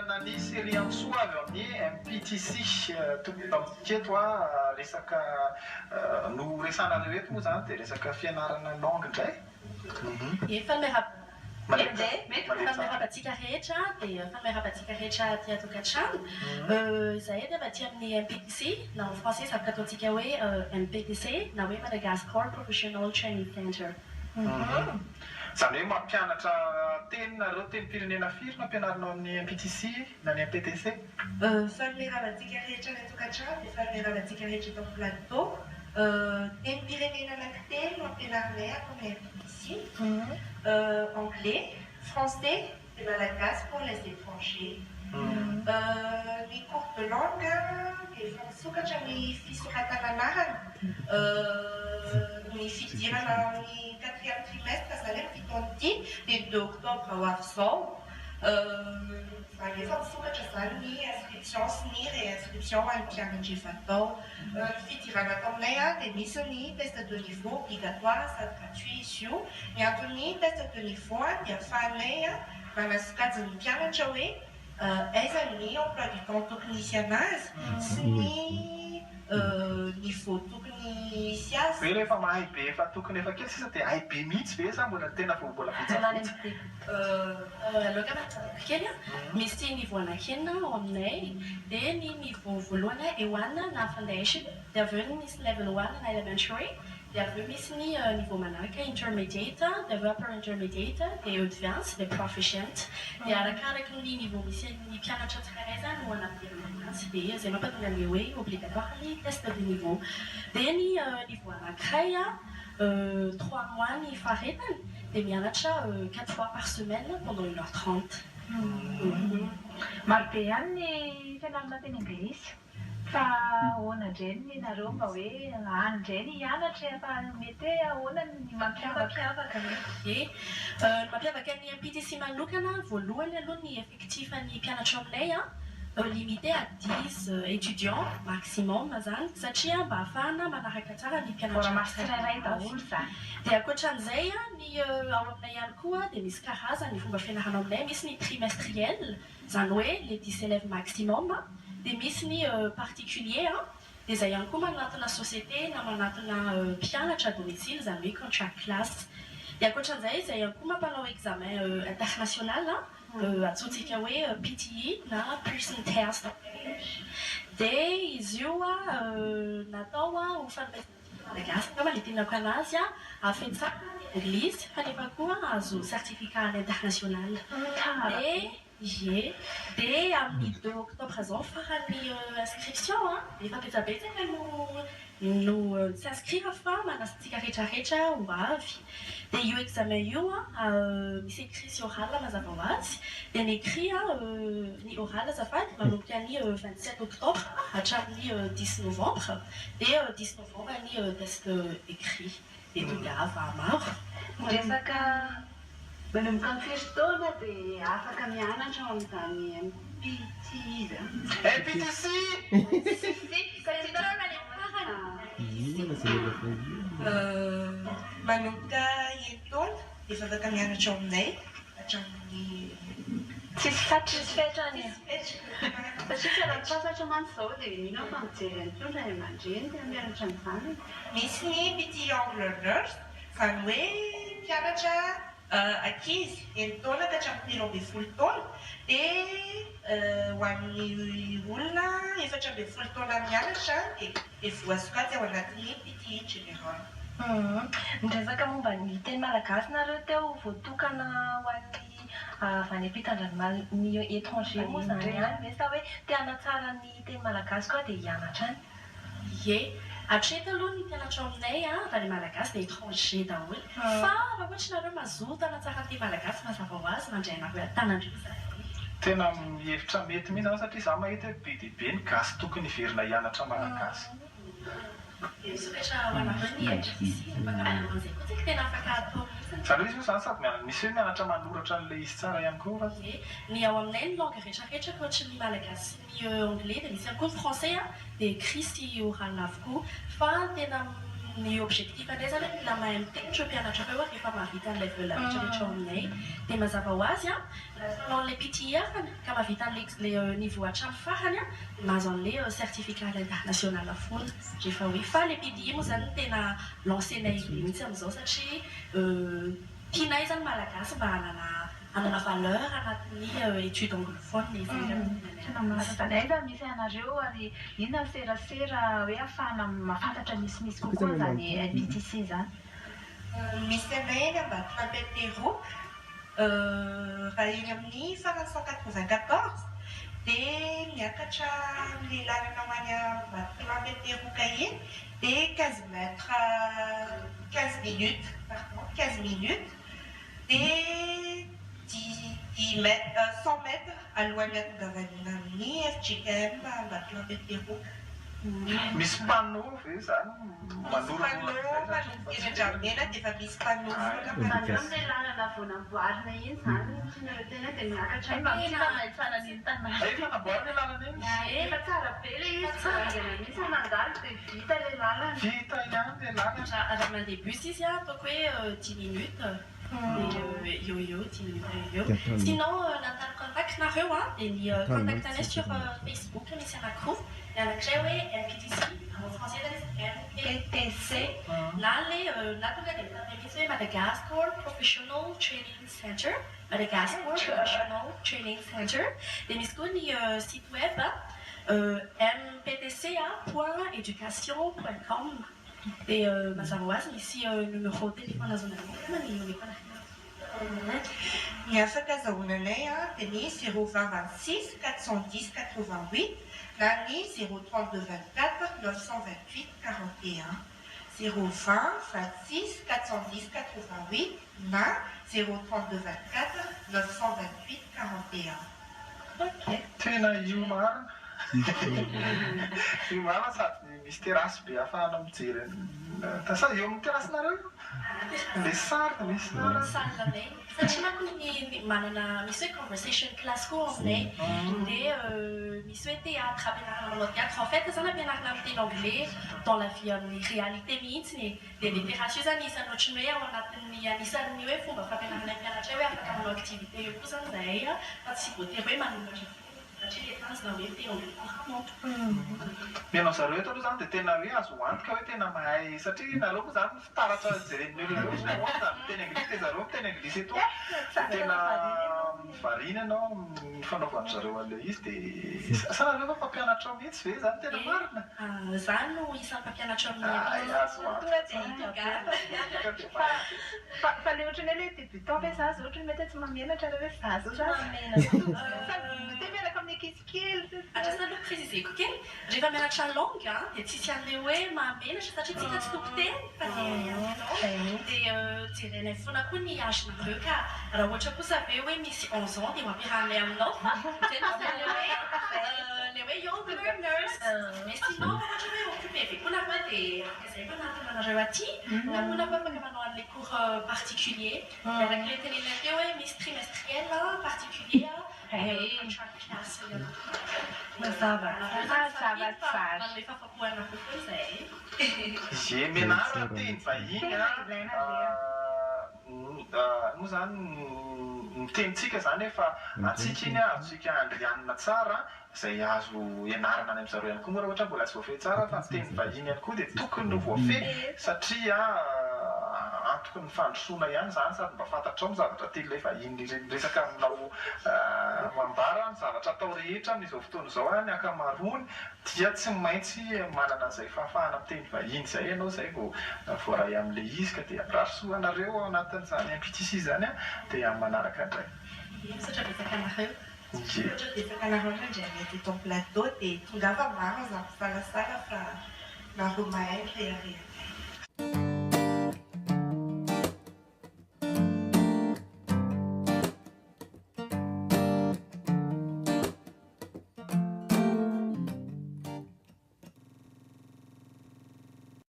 Nani série en soi ni MPTC toi resaka no resana reto moa zany dia resaka fianarana langue indray. Fanamerabantsika rehetra dia fanamerabantsika rehetra aty an-tokantrano. Izahay dia mba tia amin'ny MPTC na en français zavatra ataontsika hoe MPTC na hoe Madagascar Professional Training Center. Izany hoe mampianatra teninareo tenim-pirenena firy no ampianarinao amin'ny MPTC na ny MPTC? Fanamerabantsika rehetra ny an-tokantrano dia fanamerabantsika rehetra eto amin'ny plateau. Tenim-pirenena anankitelo no ampianarinay ato amin'ny MPTC. Anglais, français et malagasy pour les étrangers. Les cours de langue, les misokatra ny fisoratana anarana, ny fidirana ny 4e trimestre zany amin'ny fito an'ity dia 2 octobre ho avy izao. Efa misokatra zany ny inscription sy ny réinscription ho an'ny mpianatra efa atao. Ny fidirana atao aminay dia misy ny test de niveau obligatoire sady gratuit izy io. Ny antony test de niveau dia ahafahanay manasokajy ny mpianatra hoe aiza ny emploi du temps tokony hisy anazy sy ny niveau tokony hisy azy. Hoe rehefa mahay be efa tokony efa kely sisa dia hay be mihitsy ve sa mbola tena mbola vitsivitsy? Kely misy niveau anakenina ao aminay dia ny niveau voalohany A1 na foundation dia avy eo misy level 1 na elementary dia avy eo misy ny niveau manaraka intermediate dia avy eo upper intermediate dia advanced dia proficient dia arakaraka ny niveau misy ny mpianatra tsirairay zany no anadirana azy dia izay mampatonga ny hoe obligatoire ny test de niveau dia ny niveau anankiray 3 mois ny faharetany dia mianatra 4 fois par semaine pendant 1h30. Maro be ihany ny fianarana teny anglisy fa ahoana indray ny nareo mba hoe any indray ny hianatra fa mety hoe ahoana ny mampiavaka? Ny mampiavaka ny MPTC manokana voalohany aloha ny effectif ny mpianatra aminay limité à 10 étudiants maximum zany satria mba ahafahana manaraka tsara ny mpianatra tsirairay daholo zany. Dia ankoatran'izay ny ao aminay ihany koa dia misy karazany ny fomba fianarana aminay misy ny trimestriel zany hoe les 10 élèves maximum dia misy ny particulier dia izay ihany koa manatona société na manatona mpianatra domicile zany hoe contract class. Dia ankoatran'izay izay ihany koa mampanao examen international atsotsika hoe PTE na person test dia izy io natao ho fanomezana malagasy angamba le tenako anazy afetsaka anglisy fa nefa koa azo certificat international. Dia amin'ny 2 octobre zao farany inscription efa betsabetsaka no s'inscrire fa manasitsika rehetrarehetra ho avy. Dia io examen io misy écrit sy oral mazava ho azy dia ny écrit ny oral azafady manomboka ny 27 octobre hatramin'ny 10 novembre dia 10 novembre ny test écrit dia tonga ava maro. Resaka manomboka ny feristaona dia afaka mianatra ao amin'izany MPTC. MPTC! Manomboka herintaona efa afaka mianatra ao aminay hatramin'ny tsisy fetrany satria fialan-tsasatra mantsy izao dia mino fa mijery any koa ray aman-dreny tena mianatra amin'izany. Misy ny petit angle learners izany hoe mpianatra ankizy herintaona ka hatramin'ny 12 taona dia ho an'ny olona 14 taona mianatra dia voasokajy ao anatin'ny PTE général. Ny resaka momba ny teny malagasy nareo teo voatokana ho an'ny avy ampitandrany étranger moa zany ihany ve sa hoe te hanatsara ny teny malagasy koa dia hianatra any? Hatreto aloha ny mpianatra aminay raha ny malagasy dia étranger daholo fa raha ohatra nareo mazoto hanatsara ny teny malagasy mazava ho azy mandray anareo an-tanandreo zany. Tena mihevitra mety mihitsy satria za mahita hoe be dia be ny gasy tokony hiverina hianatra malagasy. Misokatra ho anareo ny MPTC mpakaman'izay koa tsika tena afaka atao mihitsy. Zany hoe izy io zany sady misy hoe mianatra manoratra an'ilay izy tsara ihany koa. Ny ao aminay ny langue rehetrarehetra ohatra ny malagasy sy ny anglais dia misy ihany koa ny français dia écrit sy oral avokoa fa tena ny objectif indray zany mila mahay mitendry mpianatra reo rehefa mahavita ny level rehetrarehetra aminay dia mazava ho azy nanao an'ilay PTE ka mahavita an'ilay niveau hatramy farany mahazo an'ilay certificat international foana rehefa hoe fa ilay PTE moa zany tena lancenay mihitsy amin'izao satria tianay zany malagasy mba hanana valeur anatin'ny étude anglophone Aiza misy anareo ary inona serasera hoe ahafahana mahafantatra misimisy kokoa zany MPTC zany. Misy anay eny ambatolambe Terreau raha eny amin'ny 594 dia miakatra amin'ilay lalana ho any ambatolambe Terreau kahie dia 15 minutes dia 100 mètres alohan'ny atongavana amin'ny FGKM ambatolambe Terreau. Misy panneau ve zany manodidina dia efa misy panneau Amin'ilay lalana vao namboarina iny zany tena dia miakatra efa namboarina lalana iny? Efa tsara be ilay izy tsangana misy anandalo dia vita ilay lalana. Vita ihany ilay lalana. Raha mandeha bus izy ataoko hoe 10 minutes. Yo, 10 minutes yo. Sinon, natalo contact nareo dia ny contactanay sur Facebook misy anankiroa. Ny anankiray hoe MPTC, en français MPTC. Na tonga dia mitapy misy hoe Madagascar Professional Training Center. Madagascar Professional Training Center. Dia misy koa ny site web mptca.education.com. Dia mazava ho azy misy numéro téléphone azonareo ny ny afaka azahoananay dia ny 026 410 88 na ny 032 24 928 41 020 26 410 88 na 032 24 928 41. Tena io marina. Io marina sady misy terasy be ahafahana mijery sa eo amin'ny terasinareo io? Ilay sary misy sarinay satria manko manana misy hoe conversation class koa aminay dia misy hoe théâtre ampianarana manao théâtre en fait zany ampianarana miteny anglais dans la vie amin'ny réalité mihitsy dia ilay terasy io zany isan'ny ohatran'ny hoe ao anatin'ny anisan'ny hoe fomba fampianarana mpianatra hoe afaka manao activité eo koa zany zahay fa tsy voatery hoe manomatra Mianao zareo eto aloha zany dia tena hoe azo antoka hoe tena mahay satria naleo koa zany fitaratra jeren'ny olona zany miteny anglisy dia zareo miteny anglisy eto tena varina ianao mifanaovan'ny zareo an'ilay izy dia sa nareo fa mpampianatra mihitsy ve zany tena marina? Zany no isan'ny mpampianatra azo Fa ilay ohatran'ny hoe débutant ve zaza ohatran'ny mety tsy mamianatra hoe zaza miaraka amin'ny ankizy kely. Atrasana aloha préciseko kely rehefa mianatra langue dia tsisy an'ilay hoe mahamenatra satria tsika tsy tompo teny fa dia jerenay foana koa ny âgenareo ka raha ohatra kosa ve hoe misy 11 ans dia mampiarahanay aminao fa zay misy le hoe young learners mais sinon ohatra hoe occupé be koa nareo dia izay fa natona anareo aty na koa nareo afaka manao an'ilay cours particulier araka ilay tenenay teo hoe misy trimestriel particulier mazava J'ai menara teny vahiny moa zany mitenitsika zany efa atsika iny azontsika andrianina tsara izay azo ianarana any amin'izareo ihany koa moa raha ohatra mbola tsy voafehy tsara fa miteny vahiny ihany koa dia tokony ho voafehy satria antoky ny fandrosoana ihany zany sady mba fantatrao ny zavatra tian'ilay vahiny resaka aminao mambara ny zavatra atao rehetra amin'izao fotoana izao any ankamaroany dia tsy maintsy manana izay fahafahana miteny vahiny izay ianao izay voaray amin'ilay izy ka dia rasoa anareo ao anatin'izany MPTC zany dia amin'ny manaraka indray. Satra betsaka anareo. Ohatra betsaka anareo indray mety eto plateau dia tonga fa maro za mpisalasala fa nareo mahay rehetra.